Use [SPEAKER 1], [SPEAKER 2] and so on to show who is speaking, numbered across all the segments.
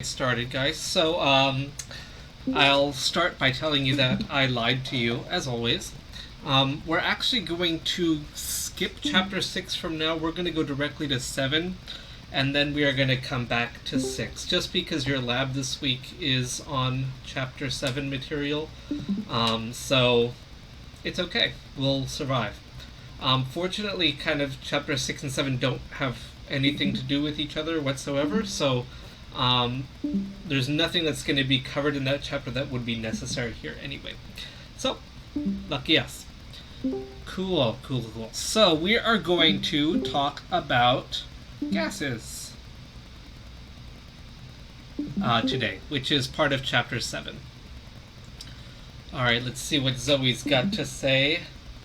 [SPEAKER 1] Started, guys. So I'll start by telling you that I lied to you, as always. We're actually going to skip chapter 6 from now. We're going to go directly to 7, and then we are going to come back to 6, just because your lab this week is on chapter 7 material. So it's okay. We'll survive. Fortunately, kind of chapter 6 and 7 don't have anything to do with each other whatsoever, so there's nothing that's going to be covered in that chapter that would be necessary here anyway. So, lucky us. Cool. So, we are going to talk about gases today, which is part of chapter 7. Alright, let's see what Zoe's got to say.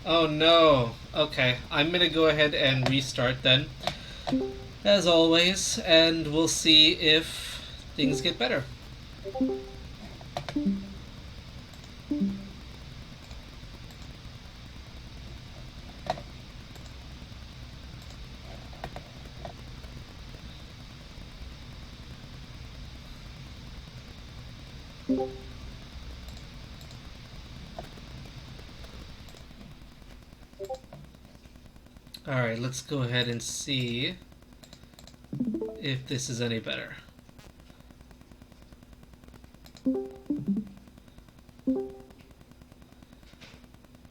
[SPEAKER 1] Oh no. Okay, I'm going to go ahead and restart then, as always, and we'll see if things get better. Alright, let's go ahead and see if this is any better.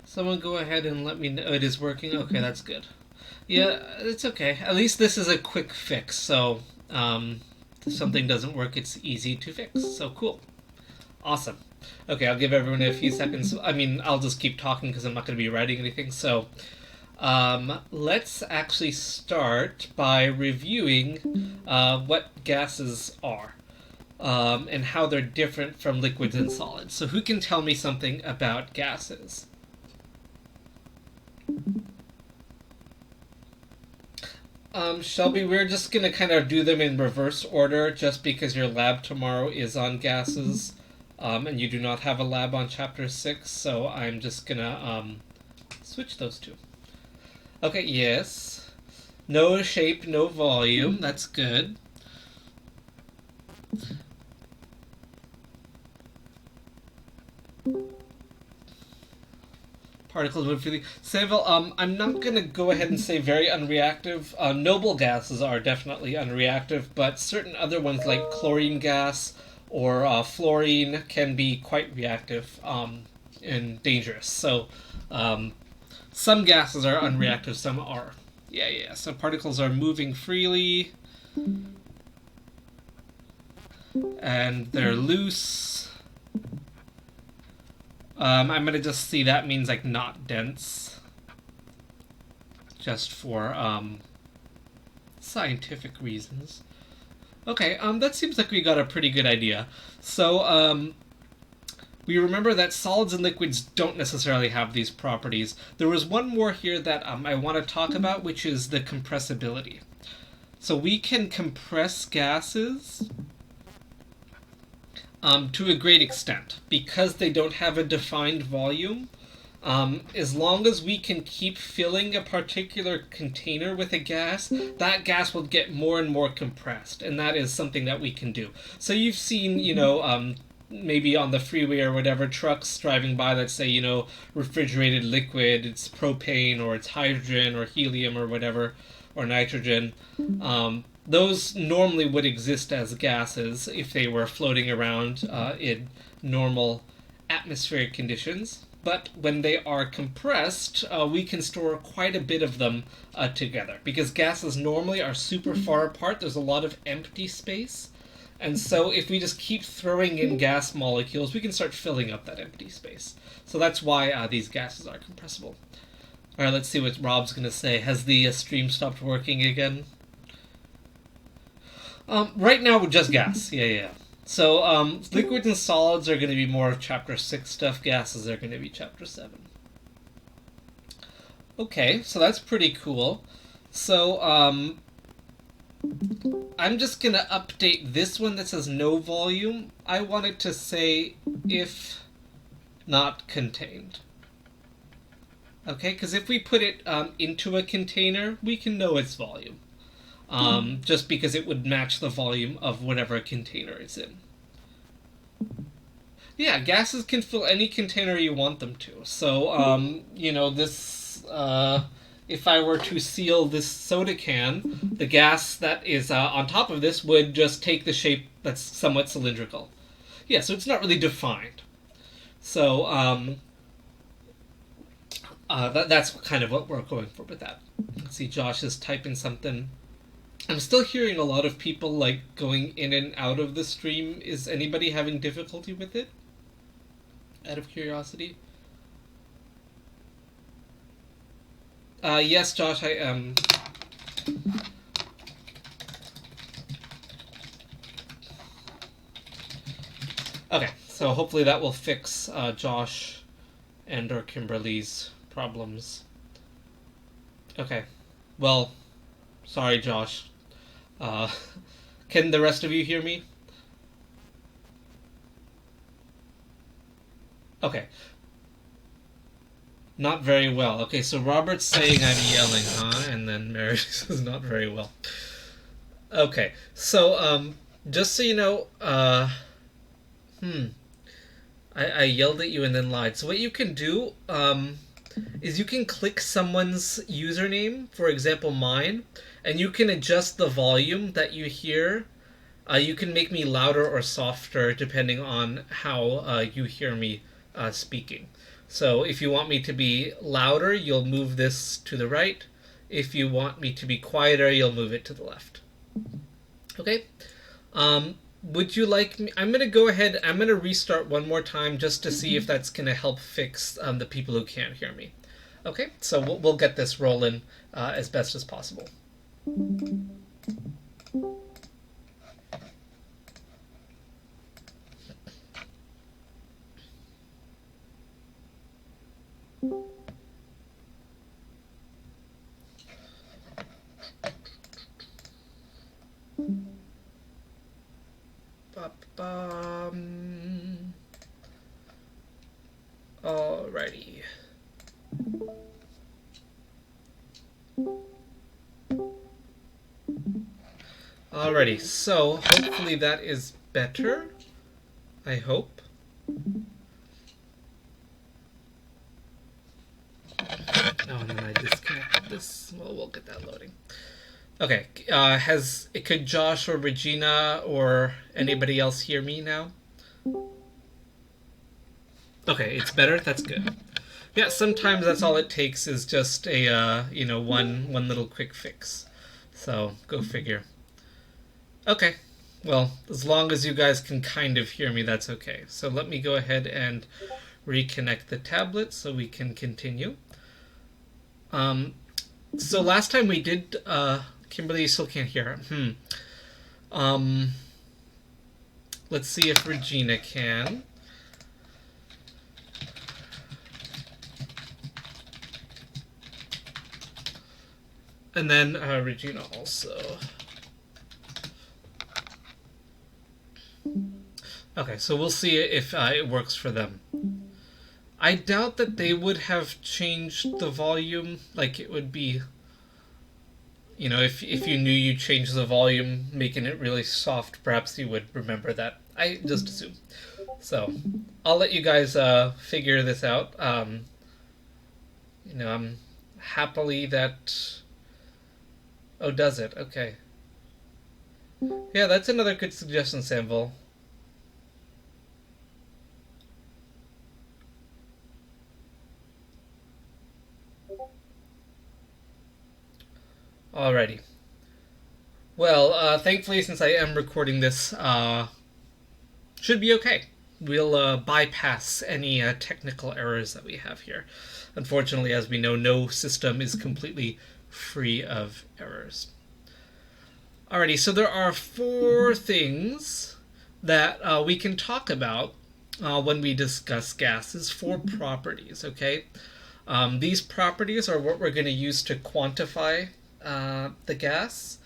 [SPEAKER 1] Someone go ahead and let me know it is working. Okay, that's good. Yeah, it's okay. At least this is a quick fix, so if something doesn't work, it's easy to fix. So cool. Awesome. Okay, I'll give everyone a few seconds. I mean, I'll just keep talking because I'm not going to be writing anything. So let's actually start by reviewing what gases are and how they're different from liquids and solids. So who can tell me something about gases? Shelby, we're just going to kind of do them in reverse order just because your lab tomorrow is on gases and you do not have a lab on chapter 6, so I'm just going to switch those two. Okay, yes. No shape, no volume. That's good. Particles move freely. Seville, I'm not going to go ahead and say very unreactive. Noble gases are definitely unreactive, but certain other ones like chlorine gas or fluorine can be quite reactive and dangerous. So some gases are unreactive, some are. Yeah. So particles are moving freely. And they're loose. I'm going to just see that means like not dense. Just for scientific reasons. Okay, that seems like we got a pretty good idea. So, we remember that solids and liquids don't necessarily have these properties. There was one more here that I want to talk about, which is the compressibility. So we can compress gases to a great extent because they don't have a defined volume. As long as we can keep filling a particular container with a gas, that gas will get more and more compressed, and that is something that we can do. So you've seen, maybe on the freeway or whatever, trucks driving by that say, refrigerated liquid, it's propane or it's hydrogen or helium or whatever, or nitrogen. Those normally would exist as gases if they were floating around in normal atmospheric conditions. But when they are compressed, we can store quite a bit of them together. Because gases normally are super far apart, there's a lot of empty space. And so if we just keep throwing in gas molecules, we can start filling up that empty space. So that's why these gases are compressible. All right, let's see what Rob's going to say. Has the stream stopped working again? Right now, just gas. Yeah. So, liquids and solids are going to be more of Chapter 6 stuff. Gases are going to be Chapter 7. Okay, so that's pretty cool. So, I'm just going to update this one that says no volume. I want it to say if not contained. Okay, because if we put it into a container, we can know its volume. just because it would match the volume of whatever container it's in. Yeah, gases can fill any container you want them to. So, this, if I were to seal this soda can, the gas that is on top of this would just take the shape that's somewhat cylindrical. Yeah, so it's not really defined. So, that's kind of what we're going for with that. Let's see, Josh is typing something. I'm still hearing a lot of people, going in and out of the stream. Is anybody having difficulty with it? Out of curiosity? Yes, Josh, I am. Okay, so hopefully that will fix Josh and or Kimberly's problems. Okay, well, sorry, Josh. Can the rest of you hear me? Okay. Not very well. Okay, so Robert's saying I'm yelling, huh? And then Mary says not very well. Okay, so, just so you know, I yelled at you and then lied. So what you can do, is you can click someone's username, for example mine, and you can adjust the volume that you hear. You can make me louder or softer depending on how you hear me speaking. So if you want me to be louder, you'll move this to the right. If you want me to be quieter, you'll move it to the left. Okay? Would you like me... I'm going to go ahead... I'm going to restart one more time just to see if that's going to help fix the people who can't hear me. Okay? So we'll get this rolling as best as possible. Alrighty. Alrighty, so hopefully that is better. I hope. Oh, and then I disconnected this. Well, we'll get that loading. Okay, could Josh or Regina or anybody else hear me now? Okay, it's better? That's good. Yeah, sometimes that's all it takes is just a, one little quick fix. So, go figure. Okay, well, as long as you guys can kind of hear me, that's okay. So let me go ahead and reconnect the tablet so we can continue. So last time we did, Kimberly, you still can't hear. Let's see if Regina can. And then Regina also. Okay, so we'll see if it works for them. I doubt that they would have changed the volume. Like, it would be, if you knew you changed the volume, making it really soft, perhaps you would remember that. I just assume. So, I'll let you guys figure this out. I'm happily that... Oh, does it? Okay. Yeah, that's another good suggestion, Samville. Alrighty. Well, thankfully, since I am recording this, should be okay. We'll bypass any technical errors that we have here. Unfortunately, as we know, no system is completely free of errors. Alrighty, so there are 4 things that we can talk about when we discuss gases, 4 properties, okay? These properties are what we're going to use to quantify the gas.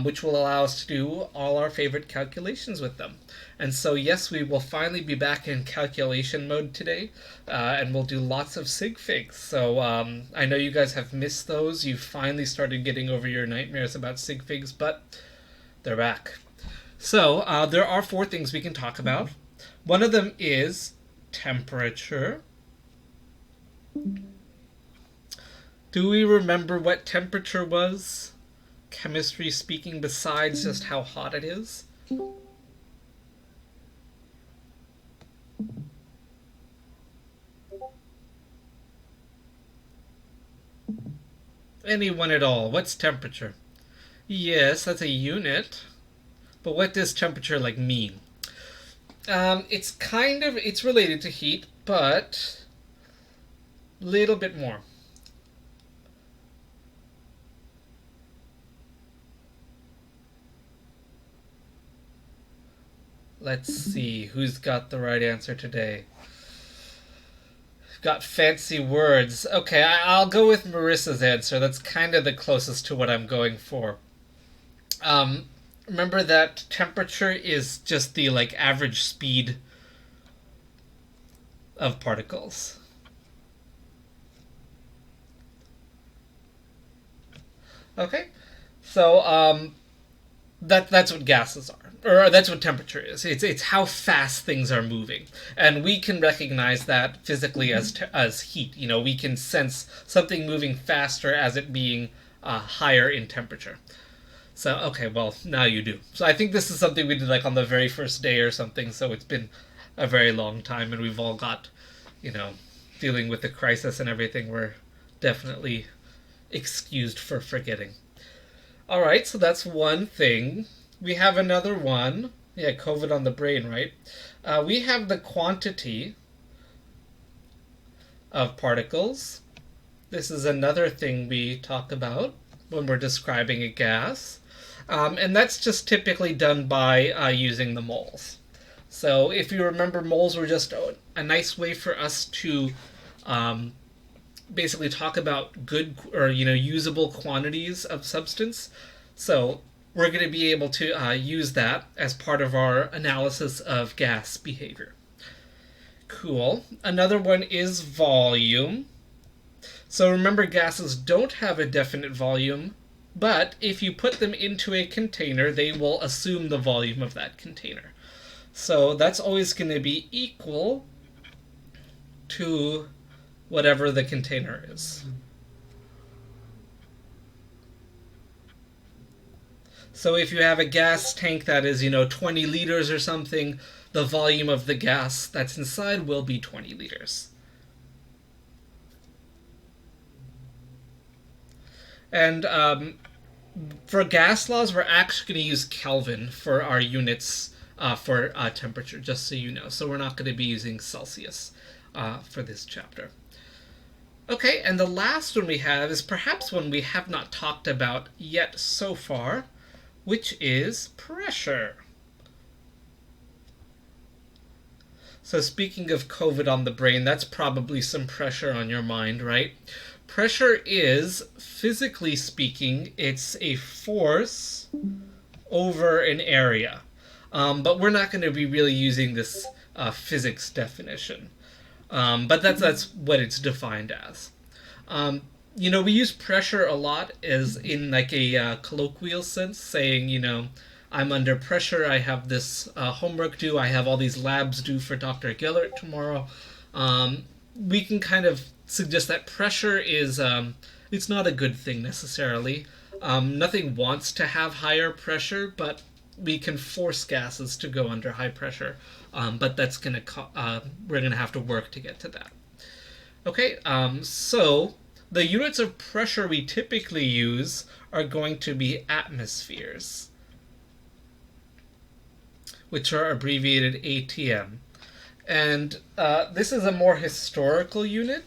[SPEAKER 1] which will allow us to do all our favorite calculations with them. And so, yes, we will finally be back in calculation mode today, and we'll do lots of sig figs. So I know you guys have missed those. You've finally started getting over your nightmares about sig figs, but they're back. So there are 4 things we can talk about. One of them is temperature. Do we remember what temperature was, chemistry speaking, besides just how hot it is? Anyone at all? What's temperature? Yes, that's a unit. But what does temperature mean? It's related to heat, but a little bit more. Let's see who's got the right answer today. Got fancy words. Okay, I'll go with Marissa's answer. That's kind of the closest to what I'm going for. Remember that temperature is just the average speed of particles. Okay, so that's what gases are. Or that's what temperature is. It's how fast things are moving, and we can recognize that physically as heat. We can sense something moving faster as it being higher in temperature. So okay, well now you do. So I think this is something we did on the very first day or something. So it's been a very long time, and we've all got, dealing with the crisis and everything. We're definitely excused for forgetting. All right, so that's one thing. We have another one. Yeah, COVID on the brain, right? We have the quantity of particles. This is another thing we talk about when we're describing a gas. And that's just typically done by using the moles. So if you remember, moles were just a nice way for us to basically talk about good or usable quantities of substance. So we're going to be able to use that as part of our analysis of gas behavior. Cool. Another one is volume. So remember, gases don't have a definite volume, but if you put them into a container, they will assume the volume of that container. So that's always going to be equal to whatever the container is. So if you have a gas tank that is, 20 liters or something, the volume of the gas that's inside will be 20 liters. And for gas laws, we're actually going to use Kelvin for our units for temperature, just so you know. So we're not going to be using Celsius for this chapter. Okay, and the last one we have is perhaps one we have not talked about yet so far, which is pressure. So speaking of COVID on the brain, that's probably some pressure on your mind, right? Pressure is, physically speaking, it's a force over an area. But we're not going to be really using this physics definition. But that's what it's defined as. We use pressure a lot as in a colloquial sense, saying, I'm under pressure, I have this homework due, I have all these labs due for Dr. Gellert tomorrow. We can kind of suggest that pressure is, it's not a good thing necessarily. Nothing wants to have higher pressure, but we can force gases to go under high pressure. But that's we're going to have to work to get to that. Okay, so the units of pressure we typically use are going to be atmospheres, which are abbreviated ATM. And this is a more historical unit,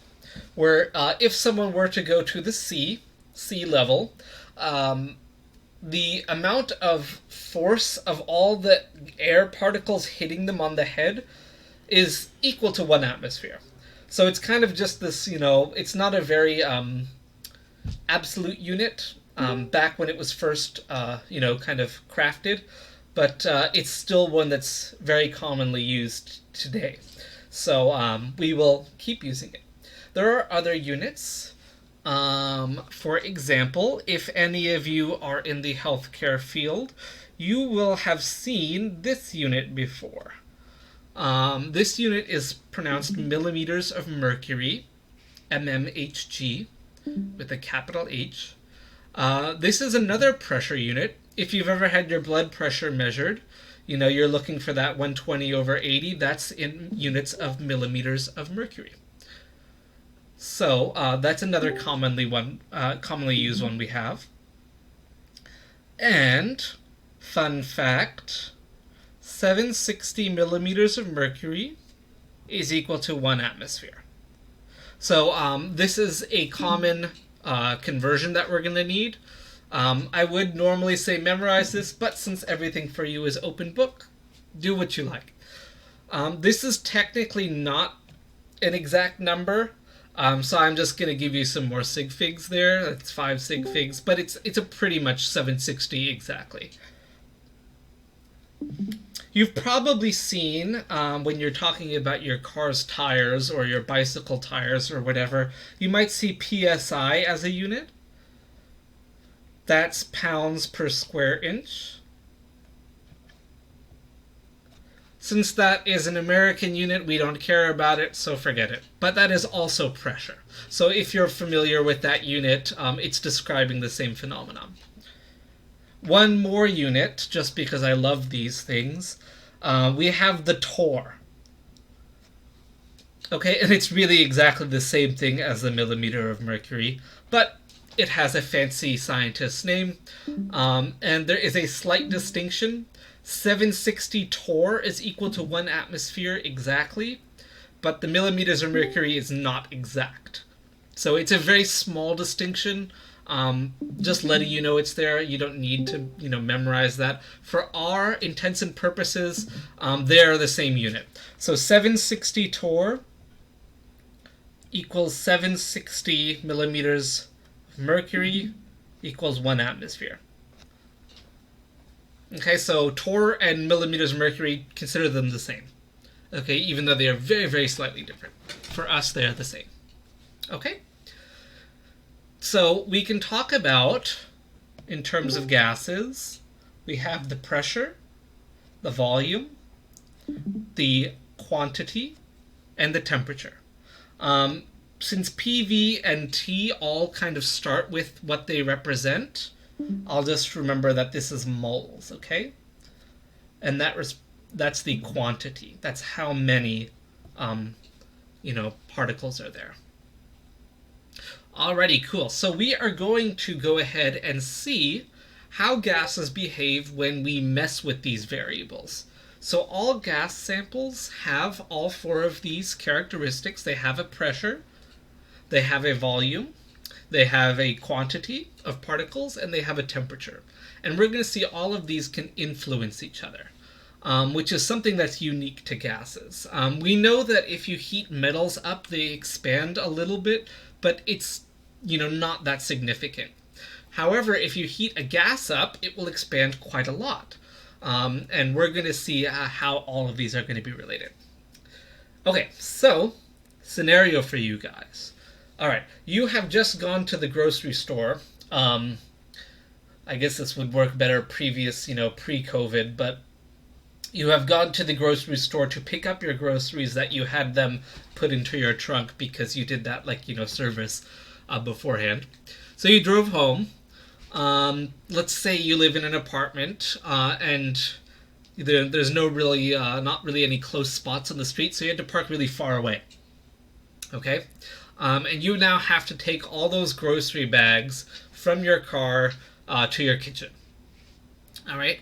[SPEAKER 1] where if someone were to go to the sea level, the amount of force of all the air particles hitting them on the head is equal to 1 atmosphere. So it's kind of just this, it's not a very absolute unit. back when it was first, kind of crafted, but it's still one that's very commonly used today. So we will keep using it. There are other units. For example, if any of you are in the healthcare field, you will have seen this unit before. This unit is pronounced millimeters of mercury, mmHg, with a capital H. This is another pressure unit. If you've ever had your blood pressure measured, you're looking for that 120/80. That's in units of millimeters of mercury. So that's another commonly used one we have. And fun fact, 760 millimeters of mercury is equal to 1 atmosphere. So this is a common conversion that we're going to need. I would normally say memorize this, but since everything for you is open book, do what you like. This is technically not an exact number, so I'm just going to give you some more sig figs there. That's 5 sig figs, but it's a pretty much 760 exactly. You've probably seen, when you're talking about your car's tires or your bicycle tires or whatever, you might see PSI as a unit. That's pounds per square inch. Since that is an American unit, we don't care about it, so forget it. But that is also pressure. So if you're familiar with that unit, it's describing the same phenomenon. One more unit, just because I love these things. We have the torr. Okay, and it's really exactly the same thing as the millimeter of mercury, but it has a fancy scientist's name, and there is a slight distinction. 760 torr is equal to 1 atmosphere exactly, but the millimeters of mercury is not exact. So it's a very small distinction. Just letting you know it's there. You don't need to, memorize that. For our intents and purposes, they're the same unit. So 760 torr equals 760 millimeters of mercury equals 1 atmosphere. Okay, so torr and millimeters of mercury, consider them the same. Okay, even though they are very, very slightly different. For us, they are the same. Okay? So we can talk about, in terms of gases, we have the pressure, the volume, the quantity, and the temperature. Since PV and T all kind of start with what they represent, I'll just remember that this is moles, okay? And that's the quantity. That's how many, particles are there. Alrighty, cool. So we are going to go ahead and see how gases behave when we mess with these variables. So all gas samples have all 4 of these characteristics. They have a pressure, they have a volume, they have a quantity of particles, and they have a temperature. And we're going to see all of these can influence each other, which is something that's unique to gases. We know that if you heat metals up, they expand a little bit, but it's not that significant. However, if you heat a gas up, it will expand quite a lot. And we're going to see how all of these are going to be related. Okay, so scenario for you guys. All right, you have just gone to the grocery store. I guess this would work better pre-COVID, but you have gone to the grocery store to pick up your groceries that you had them put into your trunk because you did that service beforehand. So you drove home. Let's say you live in an apartment and there's not really any close spots on the street, so you had to park really far away. Okay? And you now have to take all those grocery bags from your car to your kitchen. All right?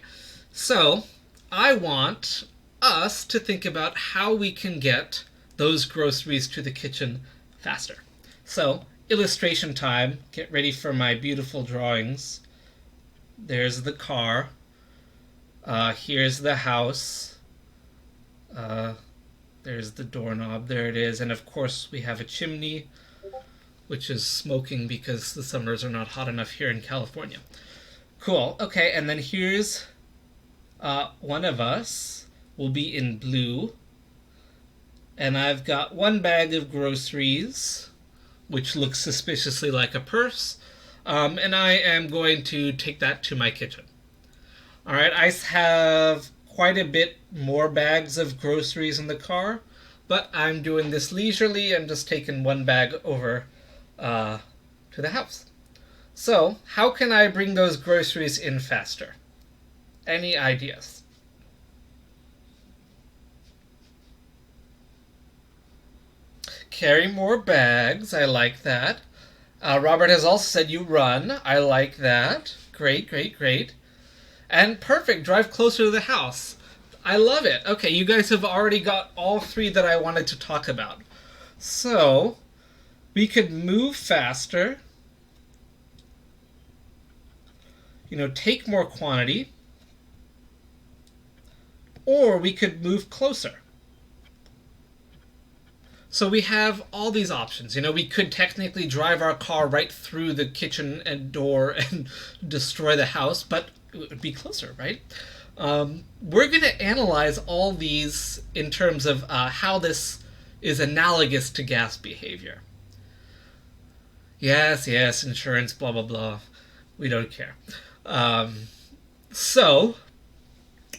[SPEAKER 1] So I want us to think about how we can get those groceries to the kitchen faster. So, illustration time. Get ready for my beautiful drawings. There's the car. Here's the house. There's the doorknob. There it is. And of course, we have a chimney which is smoking because the summers are not hot enough here in California. Cool. Okay, and then here's one of us will be in blue. And I've got one bag of groceries, which looks suspiciously like a purse. And I am going to take that to my kitchen. All right, I have quite a bit more bags of groceries in the car, but I'm doing this leisurely. I'm just taking one bag over to the house. So, how can I bring those groceries in faster? Any ideas? Carry more bags. I like that. Robert has also said you run. I like that. Great, great, great. And perfect. Drive closer to the house. I love it. Okay, you guys have already got all three that I wanted to talk about. So, we could move faster. Take more quantity. Or we could move closer. So we have all these options. We could technically drive our car right through the kitchen and door and destroy the house, but it would be closer, right? We're going to analyze all these in terms of how this is analogous to gas behavior. Yes, insurance, blah, blah, blah. We don't care. So,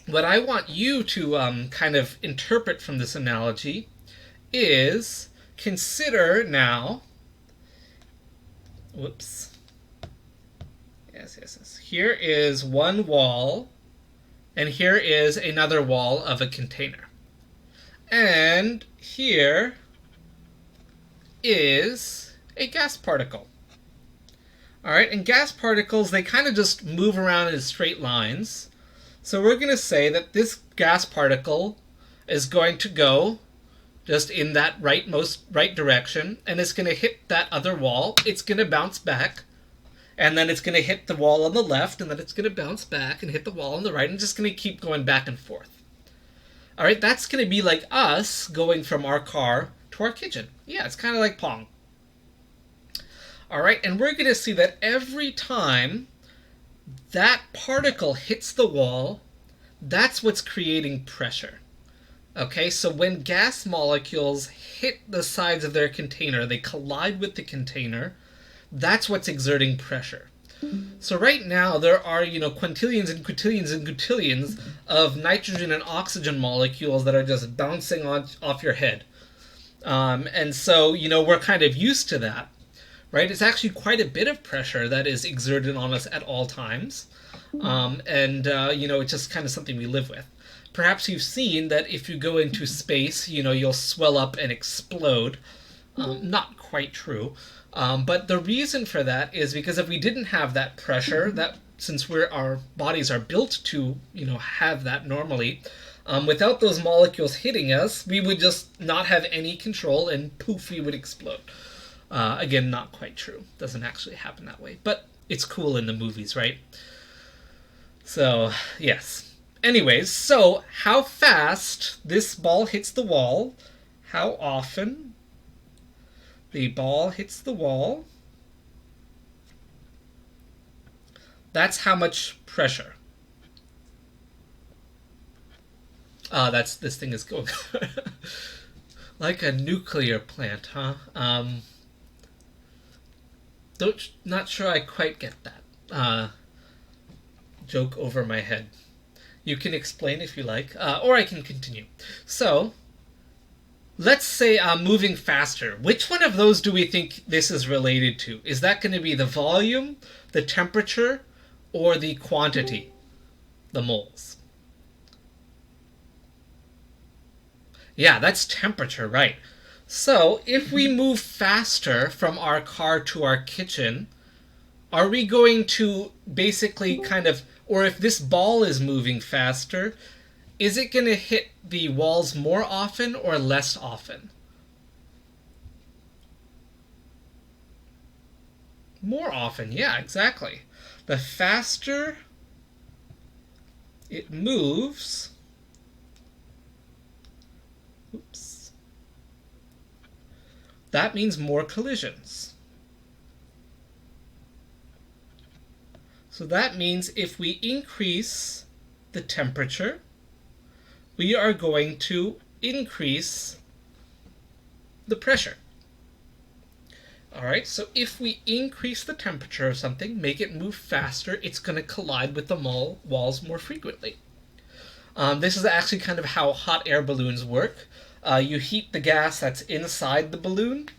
[SPEAKER 1] what I want you to kind of interpret from this analogy is consider now, yes. Here is one wall, and here is another wall of a container. And here is a gas particle. All right, and gas particles, they kind of just move around in straight lines. So we're going to say that this gas particle is going to go just in that right direction, and it's going to hit that other wall. It's going to bounce back, and then it's going to hit the wall on the left, and then it's going to bounce back and hit the wall on the right, and just going to keep going back and forth. All right, that's going to be like us going from our car to our kitchen. Yeah, it's kind of like Pong. All right, and we're going to see that every time that particle hits the wall, that's what's creating pressure. Okay, so when gas molecules hit the sides of their container, they collide with the container, that's what's exerting pressure. So right now there are, quintillions and quintillions and quintillions of nitrogen and oxygen molecules that are just bouncing off your head. And so, we're kind of used to that, right? It's actually quite a bit of pressure that is exerted on us at all times. It's just kind of something we live with. Perhaps you've seen that if you go into space, you'll swell up and explode. Not quite true. But the reason for that is because if we didn't have that pressure, that since our bodies are built to, have that normally, without those molecules hitting us, we would just not have any control and poof, we would explode. Again, not quite true. Doesn't actually happen that way. But it's cool in the movies, right? So, yes. Anyways, so how fast this ball hits the wall, how often the ball hits the wall, that's how much pressure. This thing is going like a nuclear plant, huh? Not sure I quite get that. Joke over my head. You can explain if you like, or I can continue. So, let's say moving faster. Which one of those do we think this is related to? Is that going to be the volume, the temperature, or the quantity, the moles? Yeah, that's temperature, right. So, if we move faster from our car to our kitchen, are we going to basically kind of, or if this ball is moving faster, is it going to hit the walls more often or less often? More often, yeah, exactly. The faster it moves, that means more collisions. So that means if we increase the temperature, we are going to increase the pressure. All right, so if we increase the temperature of something, make it move faster, it's going to collide with the walls more frequently. This is actually kind of how hot air balloons work. You heat the gas that's inside the balloon.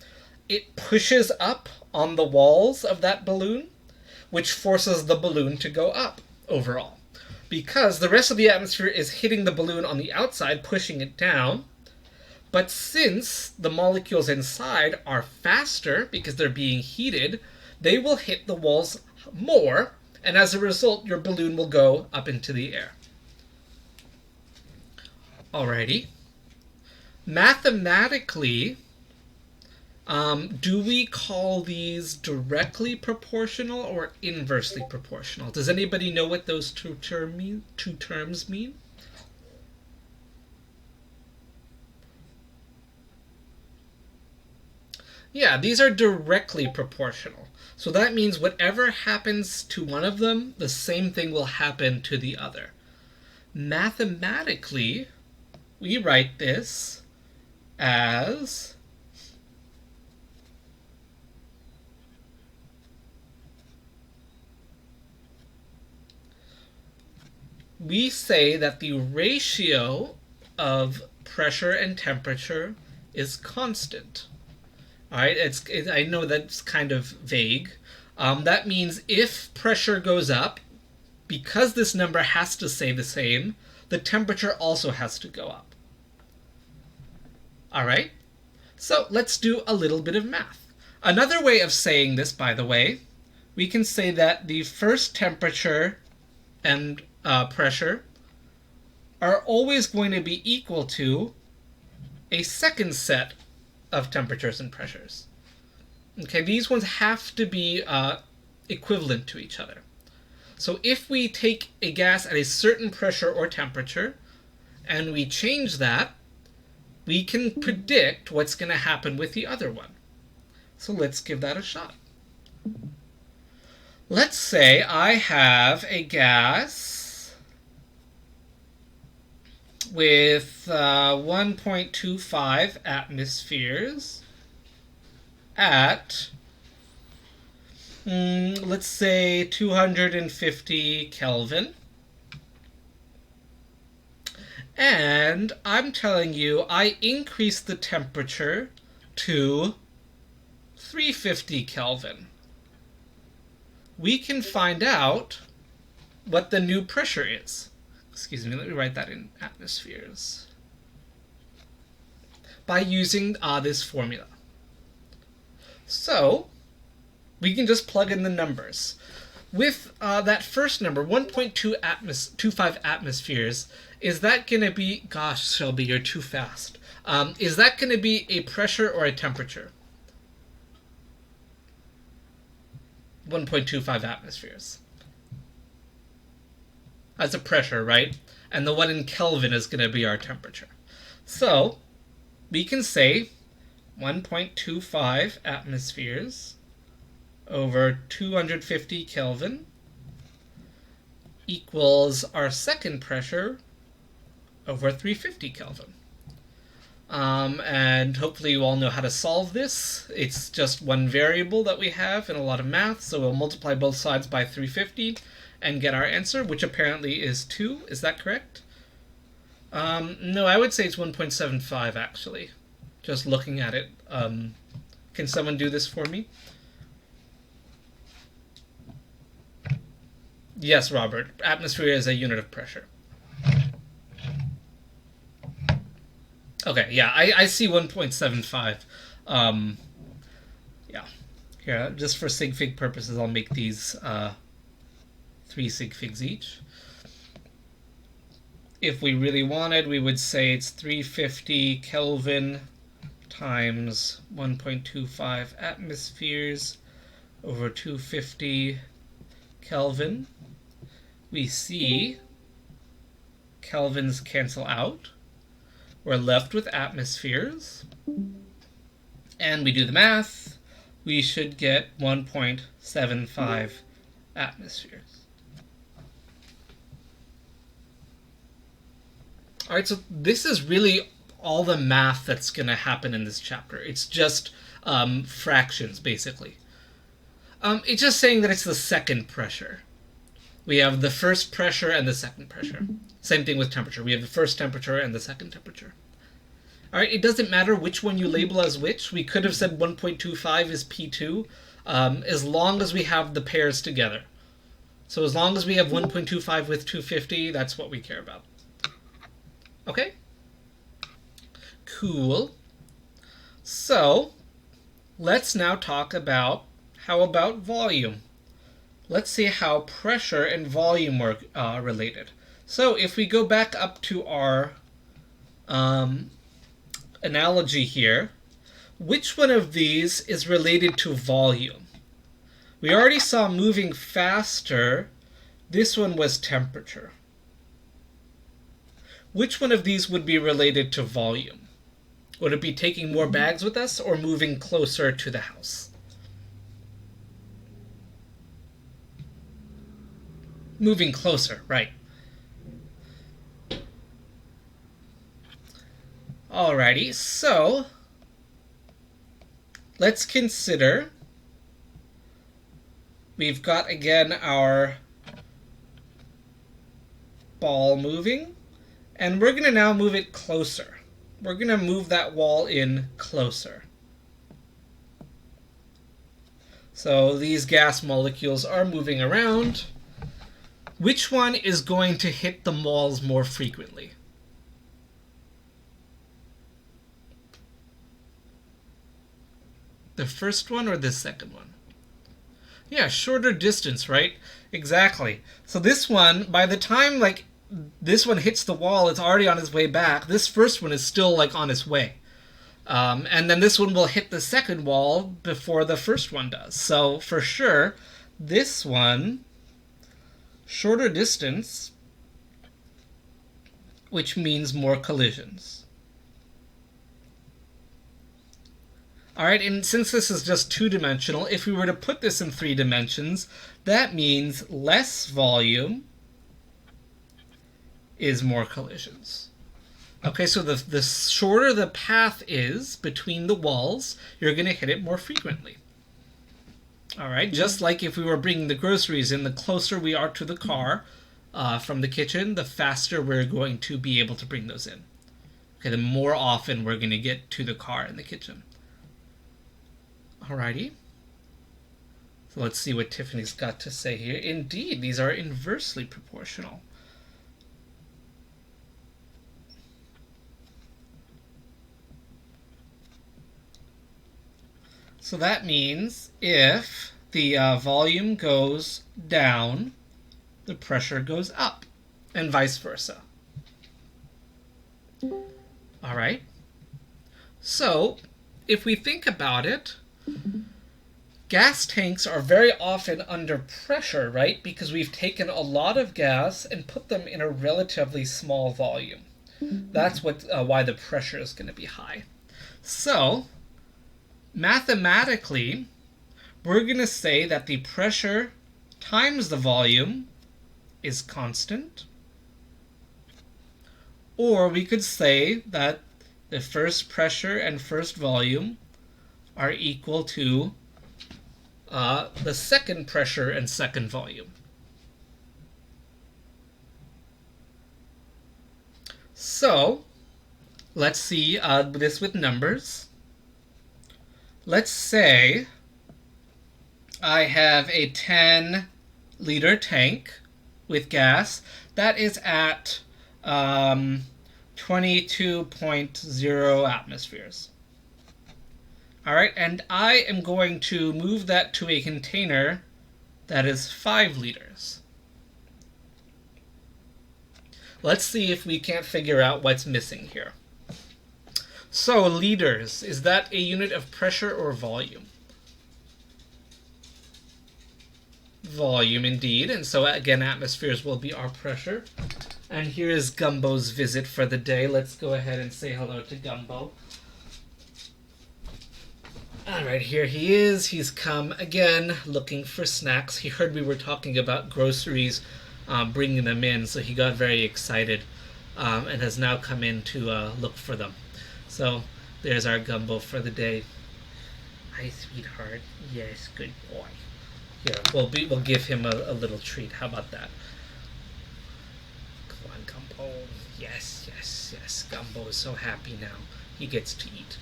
[SPEAKER 1] It pushes up on the walls of that balloon, which forces the balloon to go up overall. Because the rest of the atmosphere is hitting the balloon on the outside, pushing it down. But since the molecules inside are faster because they're being heated, they will hit the walls more, and as a result, your balloon will go up into the air. Alrighty. Mathematically, do we call these directly proportional or inversely proportional? Does anybody know what those two terms mean? Yeah, these are directly proportional. So that means whatever happens to one of them, the same thing will happen to the other. Mathematically, we write this as we say that the ratio of pressure and temperature is constant. All right, I know that's kind of vague. That means if pressure goes up, because this number has to stay the same, the temperature also has to go up. All right, so let's do a little bit of math. Another way of saying this, by the way, we can say that the first temperature and pressure are always going to be equal to a second set of temperatures and pressures. Okay, these ones have to be equivalent to each other. So if we take a gas at a certain pressure or temperature and we change that, we can predict what's going to happen with the other one. So let's give that a shot. Let's say I have a gas with 1.25 atmospheres at, let's say, 250 Kelvin. And I'm telling you, I increase the temperature to 350 Kelvin. We can find out what the new pressure is. Excuse me, let me write that in atmospheres. By using this formula. So, we can just plug in the numbers. With that first number, 1.25 atmospheres, is that going to be... Gosh, Shelby, you're too fast. Is that going to be a pressure or a temperature? 1.25 atmospheres. That's a pressure, right? And the one in Kelvin is going to be our temperature. So, we can say 1.25 atmospheres over 250 Kelvin equals our second pressure over 350 Kelvin. And hopefully you all know how to solve this. It's just one variable that we have in a lot of math, so we'll multiply both sides by 350 and get our answer, which apparently is 2. Is that correct? No, I would say it's 1.75 actually. Just looking at it. Can someone do this for me? Yes, Robert. Atmosphere is a unit of pressure. Okay, yeah, I see 1.75. Yeah. Here, just for sig fig purposes, I'll make these 3 sig figs each. If we really wanted, we would say it's 350 Kelvin times 1.25 atmospheres over 250 Kelvin. We see Kelvins cancel out. We're left with atmospheres. And we do the math. We should get 1.75 atmospheres. All right, so this is really all the math that's going to happen in this chapter. It's just fractions, basically. It's just saying that it's the second pressure. We have the first pressure and the second pressure. Same thing with temperature. We have the first temperature and the second temperature. All right, it doesn't matter which one you label as which. We could have said 1.25 is P2, as long as we have the pairs together. So as long as we have 1.25 with 250, that's what we care about. Okay? Cool. So, let's now talk about, how about volume? Let's see how pressure and volume are related. So if we go back up to our analogy here, which one of these is related to volume? We already saw moving faster. This one was temperature. Which one of these would be related to volume? Would it be taking more bags with us or moving closer to the house? Moving closer, right. Alrighty, so let's consider, we've got again our ball moving, and we're going to now move it closer. We're going to move that wall in closer. So these gas molecules are moving around. Which one is going to hit the walls more frequently? The first one or the second one? Yeah, shorter distance, right? Exactly. So this one, by the time this one hits the wall, it's already on its way back. This first one is still on its way. And then this one will hit the second wall before the first one does. So for sure, this one, shorter distance, which means more collisions. All right, and since this is just two-dimensional, if we were to put this in 3 dimensions, that means less volume is more collisions. Okay, so the shorter the path is between the walls, you're going to hit it more frequently. All right, just like if we were bringing the groceries in, the closer we are to the car from the kitchen, the faster we're going to be able to bring those in. Okay, the more often we're going to get to the car and the kitchen. Alrighty. So let's see what Tiffany's got to say here. Indeed, these are inversely proportional. So that means if the volume goes down, the pressure goes up, and vice versa. All right. So if we think about it, gas tanks are very often under pressure, right? Because we've taken a lot of gas and put them in a relatively small volume. That's why the pressure is going to be high. So mathematically, we're going to say that the pressure times the volume is constant. Or we could say that the first pressure and first volume are equal to the second pressure and second volume. So let's see this with numbers. Let's say I have a 10-liter tank with gas that is at 22.0 atmospheres. All right, and I am going to move that to a container that is 5 liters. Let's see if we can't figure out what's missing here. So, liters, is that a unit of pressure or volume? Volume, indeed, and so again, atmospheres will be our pressure. And here is Gumbo's visit for the day. Let's go ahead and say hello to Gumbo. All right, here he is. He's come again looking for snacks. He heard we were talking about groceries, bringing them in, so he got very excited. and has now come in to look for them. So there's our gumbo for the day. Hi, sweetheart. Yes, good boy. Here, we'll give him a little treat. How about that? Come on, Gumbo. Yes, yes, yes. Gumbo is so happy now. He gets to eat.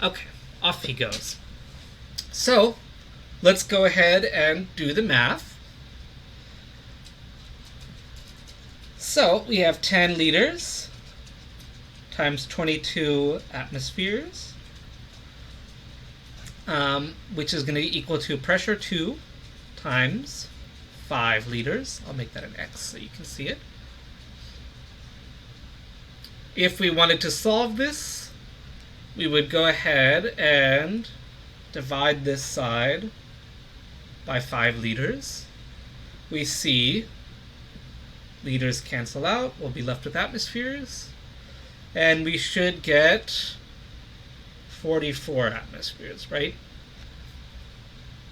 [SPEAKER 1] Okay, off he goes. So, let's go ahead and do the math. So, we have 10 liters times 22 atmospheres, which is going to be equal to pressure 2 times 5 liters. I'll make that an X so you can see it. If we wanted to solve this, we would go ahead and divide this side by 5 liters. We see liters cancel out. We'll be left with atmospheres. And we should get 44 atmospheres, right?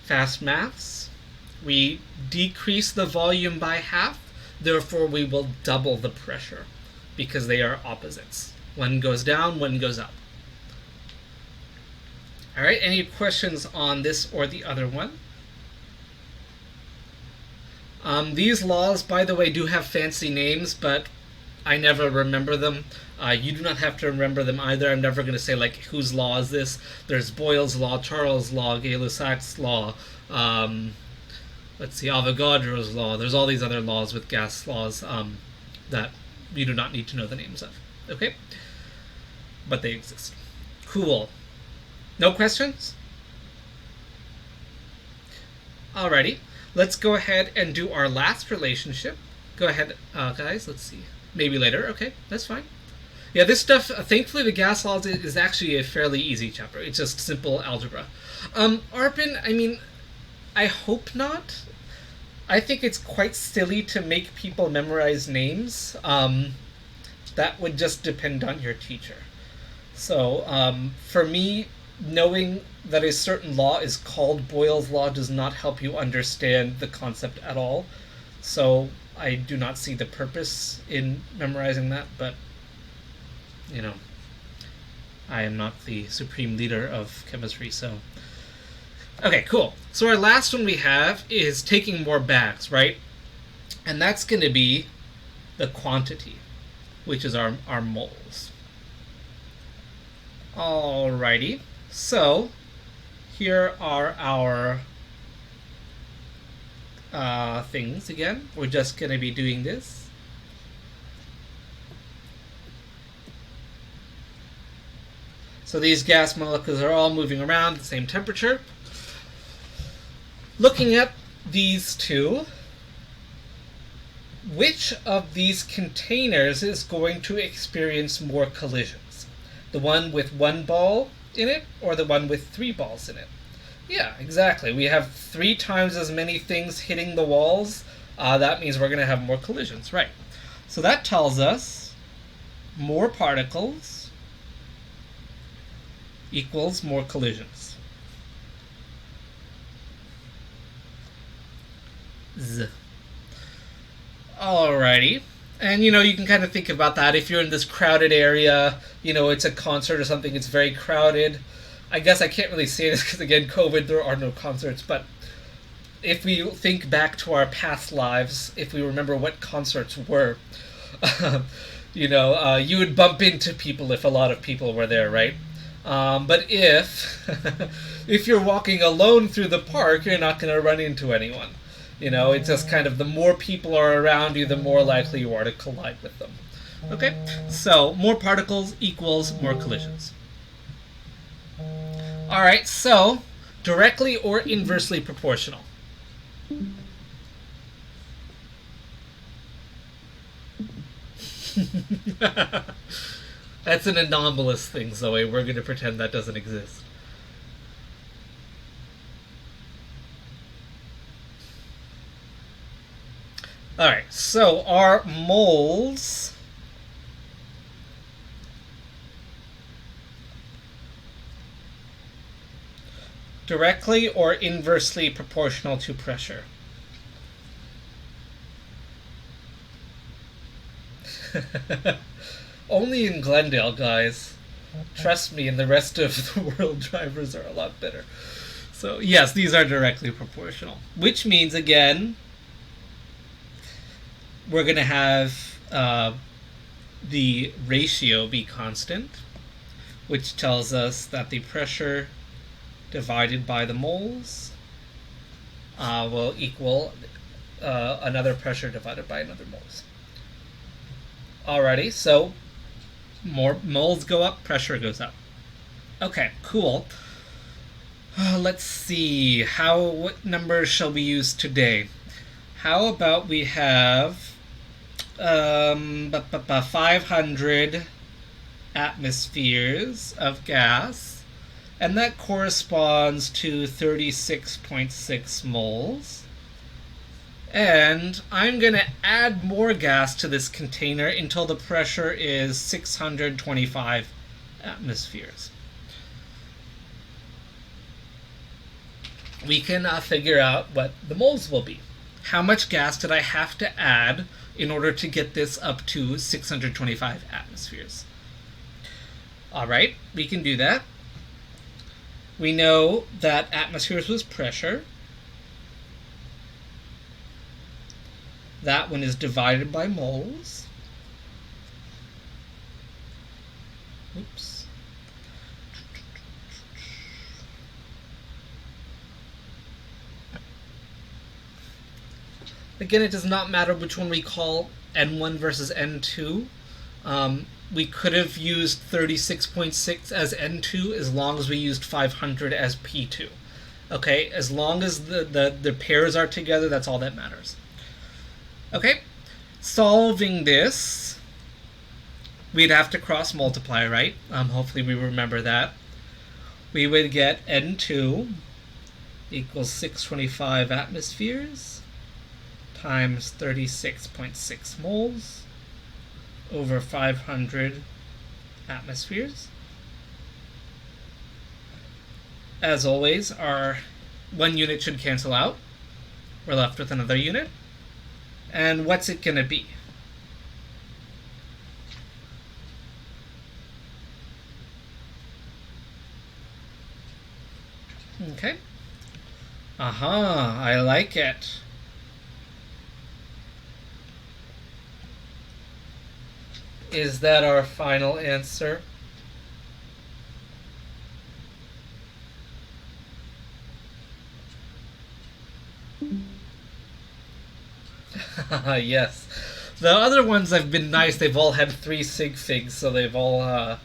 [SPEAKER 1] Fast maths. We decrease the volume by half, therefore we will double the pressure because they are opposites. One goes down, one goes up. All right, any questions on this or the other one? These laws, by the way, do have fancy names, but I never remember them. You do not have to remember them either. I'm never going to say, like, whose law is this? There's Boyle's law, Charles' law, Gay-Lussac's law, let's see, Avogadro's law. There's all these other laws with gas laws that you do not need to know the names of. Okay? But they exist. Cool. No questions? Alrighty. Let's go ahead and do our last relationship. Go ahead, guys. Let's see. Maybe later. Okay, that's fine. Yeah, this stuff, thankfully the gas laws is actually a fairly easy chapter. It's just simple algebra. ARPAN, I mean, I hope not. I think it's quite silly to make people memorize names. That would just depend on your teacher. So, for me, knowing that a certain law is called Boyle's law does not help you understand the concept at all. So, I do not see the purpose in memorizing that, but, you know, I am not the supreme leader of chemistry, so... Okay, cool. So our last one we have is taking more bags, right? And that's going to be the quantity, which is our moles. Alrighty. So here are our things again. We're just going to be doing this. So these gas molecules are all moving around at the same temperature. Looking at these two, which of these containers is going to experience more collisions? The one with 1 ball in it or the one with 3 balls in it? Yeah, exactly. We have 3 times as many things hitting the walls. That means we're going to have more collisions, right? So that tells us more particles equals more collisions. Alrighty. And, you know, you can kind of think about that. If you're in this crowded area, you know, it's a concert or something, it's very crowded. I guess I can't really say this because, again, COVID, there are no concerts. But if we think back to our past lives, if we remember what concerts were, you know, you would bump into people if a lot of people were there, right? But if you're walking alone through the park, you're not going to run into anyone. You know, it's just kind of the more people are around you, the more likely you are to collide with them. Okay, so more particles equals more collisions. All right, so directly or inversely proportional. That's an anomalous thing, Zoe. We're going to pretend that doesn't exist. Alright, so our moles directly or inversely proportional to pressure? Only in Glendale, guys. Trust me, and the rest of the world drivers are a lot better. So, yes, these are directly proportional. Which means, again, we're going to have the ratio be constant, which tells us that the pressure divided by the moles will equal another pressure divided by another moles. Alrighty, so more moles go up, pressure goes up. Okay, cool. Let's see, what numbers shall we use today? How about we have 500 atmospheres of gas, and that corresponds to 36.6 moles. And I'm going to add more gas to this container until the pressure is 625 atmospheres. We can figure out what the moles will be. How much gas did I have to add in order to get this up to 625 atmospheres? Alright, we can do that. We know that atmospheres was pressure. That one is divided by moles. Oops. Again, it does not matter which one we call N1 versus N2. We could have used 36.6 as N2 as long as we used 500 as P2. Okay, as long as the pairs are together, that's all that matters. Okay, solving this, we'd have to cross multiply, right? Hopefully we remember that. We would get N2 equals 625 atmospheres times 36.6 moles over 500 atmospheres. As always, our one unit should cancel out. We're left with another unit. And what's it going to be? Okay. Aha, I like it. Is that our final answer? Yes. The other ones have been nice. They've all had 3 sig figs, so they've all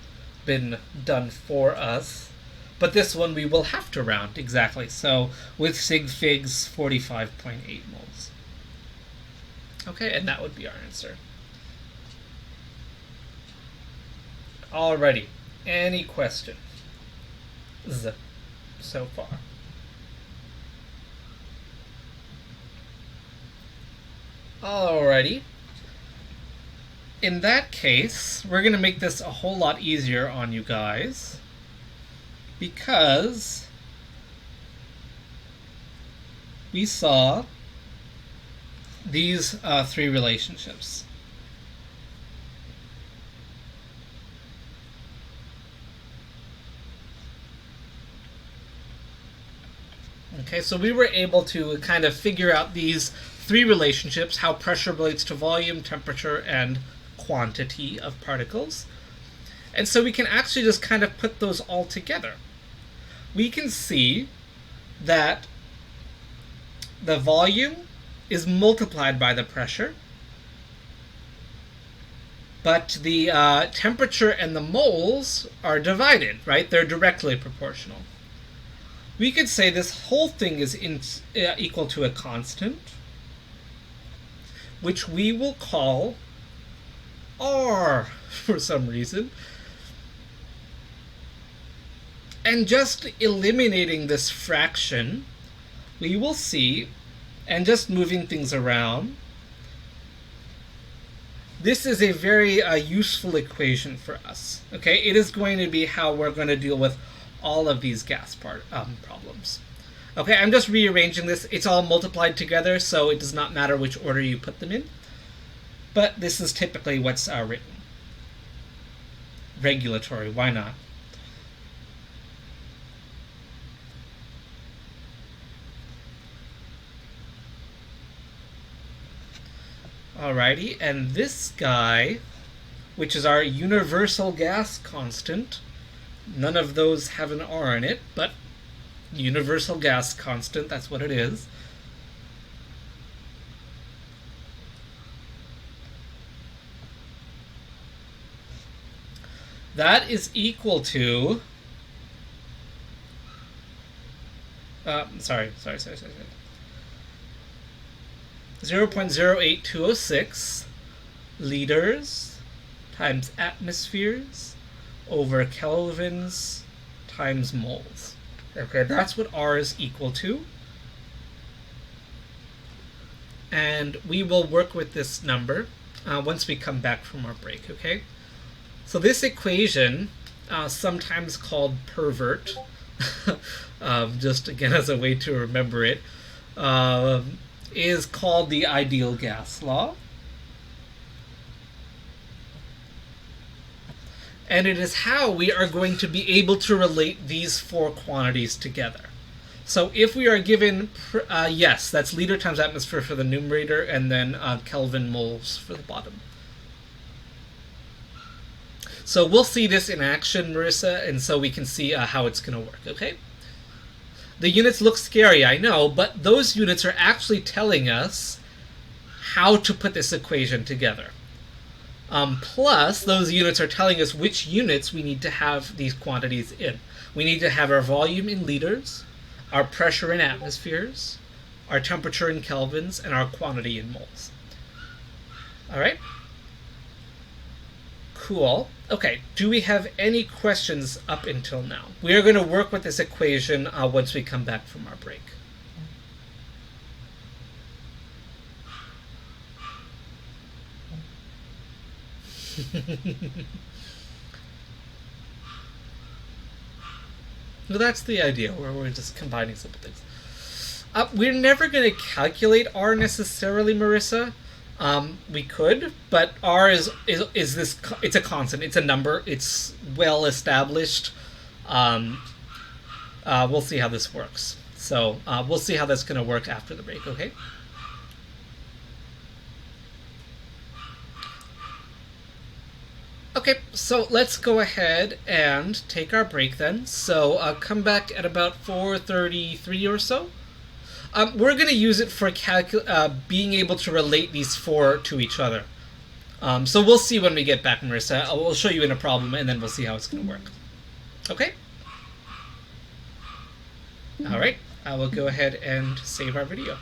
[SPEAKER 1] been done for us. But this one we will have to round, exactly. So with sig figs, 45.8 moles. Okay, and that would be our answer. Alrighty. Any questions so far? Alrighty. In that case, we're going to make this a whole lot easier on you guys, because we saw these 3 relationships. Okay, so we were able to kind of figure out these 3 relationships, how pressure relates to volume, temperature, and quantity of particles. And so we can actually just kind of put those all together. We can see that the volume is multiplied by the pressure, but the temperature and the moles are divided, right? They're directly proportional. We could say this whole thing is equal to a constant, which we will call R for some reason. And just eliminating this fraction, we will see, and just moving things around, this is a very useful equation for us. Okay, it is going to be how we're going to deal with all of these gas problems. Okay, I'm just rearranging this. It's all multiplied together, so it does not matter which order you put them in. But this is typically what's written. regulatory. Why not? Alrighty, and this guy, which is our universal gas constant, none of those have an R in it, but universal gas constant, that's what it is. That is equal to 0.08206 liters times atmospheres over kelvins times moles. Okay, that's what R is equal to. And we will work with this number once we come back from our break, okay? So this equation, sometimes called pervert, just again as a way to remember it, is called the ideal gas law. And it is how we are going to be able to relate these four quantities together. So if we are given, yes, that's liter times atmosphere for the numerator, and then Kelvin moles for the bottom. So we'll see this in action, Marissa, and so we can see how it's going to work, okay? The units look scary, I know, but those units are actually telling us how to put this equation together. Plus, those units are telling us which units we need to have these quantities in. We need to have our volume in liters, our pressure in atmospheres, our temperature in kelvins, and our quantity in moles. All right? Cool. Okay, do we have any questions up until now? We are going to work with this equation once we come back from our break. Well, that's the idea, where we're just combining simple things. We're never going to calculate R necessarily, Marissa. We could, but R is this. It's a constant. It's a number. It's well established. We'll see how this works. So we'll see how that's going to work after the break. Okay. Okay, so let's go ahead and take our break then. So come back at about 4:33 or so. We're going to use it for being able to relate these four to each other. So we'll see when we get back, Marissa. We'll show you in a problem, and then we'll see how it's going to work. Okay? All right. I will go ahead and save our video.